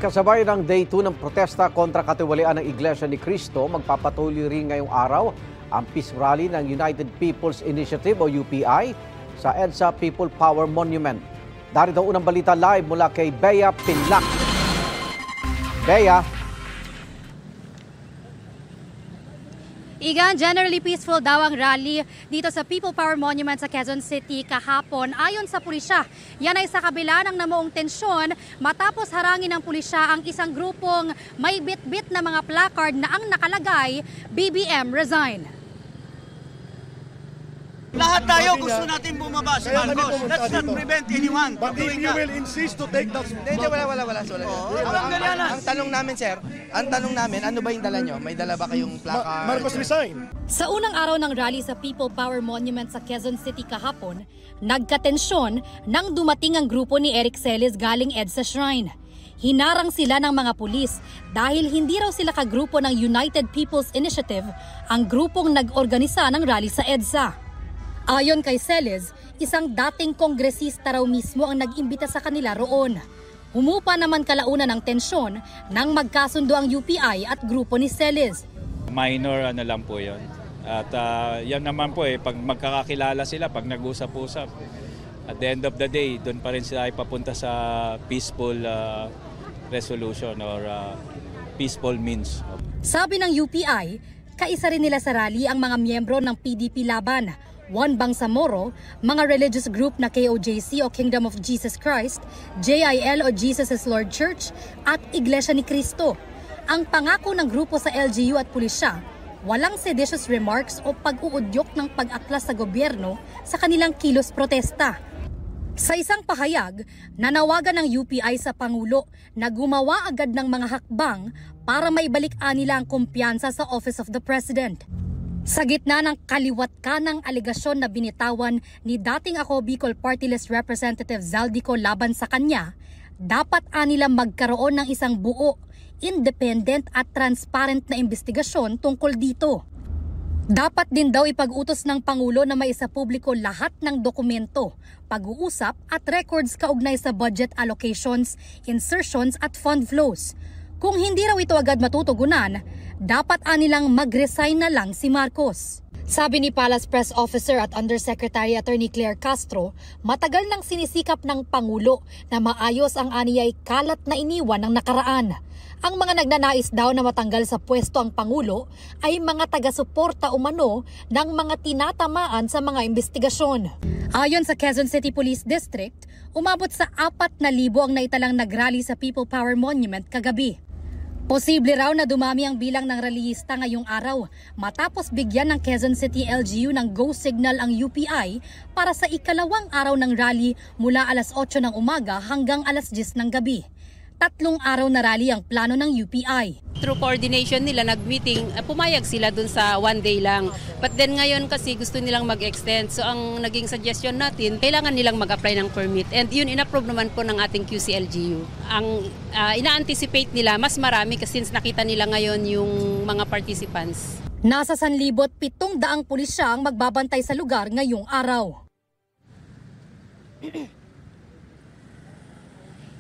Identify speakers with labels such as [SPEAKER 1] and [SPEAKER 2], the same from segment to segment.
[SPEAKER 1] Kasabay ng Day 2 ng protesta kontra katiwalian ng Iglesia ni Cristo, magpapatuloy rin ngayong araw ang peace rally ng United People's Initiative o UPI sa EDSA People Power Monument. Darito unang balita live mula kay Bea Pinlac. Bea.
[SPEAKER 2] Igan, generally peaceful daw ang rally dito sa People Power Monument sa Quezon City kahapon. Ayon sa pulisya, yan ay sa kabila ng namuong tensyon matapos harangin ng pulisya ang isang grupong may bit-bit na mga placard na ang nakalagay, BBM resign.
[SPEAKER 3] Lahat tayo gusto natin bumaba si Marcos. Let's not prevent anyone from doing that.
[SPEAKER 4] But if you will insist to take that...
[SPEAKER 5] Hindi, wala. Ang tanong namin, sir, ano ba yung dala nyo? May dala ba kayong placard?
[SPEAKER 4] Marcos resign.
[SPEAKER 2] Sa unang araw ng rally sa People Power Monument sa Quezon City kahapon, nagkatensyon nang dumating ang grupo ni Eric Celis galing EDSA Shrine. Hinarang sila ng mga pulis dahil hindi raw sila kagrupo ng United People's Initiative, ang grupong nag-organisa ng rally sa EDSA. Ayon kay Celis, isang dating kongresista raw mismo ang nag-imbita sa kanila roon. Humupa naman kalaunan ng tensyon nang magkasundo ang UPI at grupo ni Celis.
[SPEAKER 6] Minor lang po yun. At yan naman po pag magkakakilala sila, pag nag-usap-usap, at the end of the day, doon pa rin sila ipapunta sa peaceful resolution or peaceful means. Sabi ng UPI, kaisa rin nila sa rally ang mga miyembro ng PDP Laban, Juan Bangsamoro, mga religious group na KOJC o Kingdom of Jesus Christ, JIL o Jesus is Lord Church, at Iglesia ni Cristo. Ang pangako ng grupo sa LGU at pulisya, walang seditious remarks o pag-uudyok ng pag-aklas sa gobyerno sa kanilang kilos protesta. Sa isang pahayag, nanawagan ng UPI sa Pangulo na gumawa agad ng mga hakbang para maibalik nila ang kumpiyansa sa Office of the President. Sa gitna ng kaliwat-kanang alegasyon na binitawan ni dating Ako Bicol Party List Representative Zaldico laban sa kanya, dapat nila magkaroon ng isang buo, independent at transparent na investigasyon tungkol dito. Dapat din daw ipag-utos ng Pangulo na maisapubliko lahat ng dokumento, pag-uusap at records kaugnay sa budget allocations, insertions at fund flows. Kung hindi raw ito agad matutugunan, dapat nilang mag-resign na lang si Marcos. Sabi ni Palace Press Officer at Undersecretary Attorney Claire Castro, matagal nang sinisikap ng Pangulo na maayos ang aniyay kalat na iniwan ng nakaraan. Ang mga nagnanais daw na matanggal sa pwesto ang Pangulo ay mga taga-suporta umano ng mga tinatamaan sa mga investigasyon. Ayon sa Quezon City Police District, umabot sa 4,000 ang naitalang nagrally sa People Power Monument kagabi. Posible raw na dumami ang bilang ng rallyista ngayong araw matapos bigyan ng Quezon City LGU ng go signal ang UPI para sa ikalawang araw ng rally mula alas 8 ng umaga hanggang alas 10 ng gabi. 3 araw na rally ang plano ng UPI.
[SPEAKER 7] Through coordination nila, nag-meeting, pumayag sila dun sa 1 day lang. But then ngayon kasi gusto nilang mag-extend. So ang naging suggestion natin, kailangan nilang mag-apply ng permit. And yun, in-approve naman po ng ating QCLGU. Ang ina-anticipate nila, mas marami kasi since nakita nila ngayon yung mga participants.
[SPEAKER 2] Nasa 1,700 pulisya ang magbabantay sa lugar ngayong araw.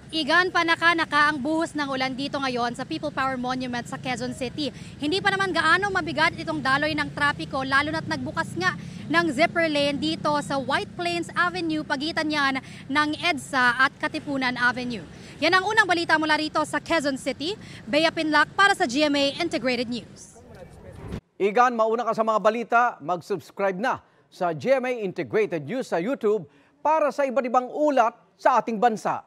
[SPEAKER 2] Igan, panaka-naka ang buhos ng ulan dito ngayon sa People Power Monument sa Quezon City. Hindi pa naman gaano mabigat itong daloy ng trapiko lalo na't nagbukas nga ng zipper lane dito sa White Plains Avenue, pagitan yan ng EDSA at Katipunan Avenue. Yan ang unang balita mula rito sa Quezon City. Bea Pinlac para sa GMA Integrated News.
[SPEAKER 1] Igan, mauna ka sa mga balita, mag-subscribe na sa GMA Integrated News sa YouTube para sa iba't ibang ulat sa ating bansa.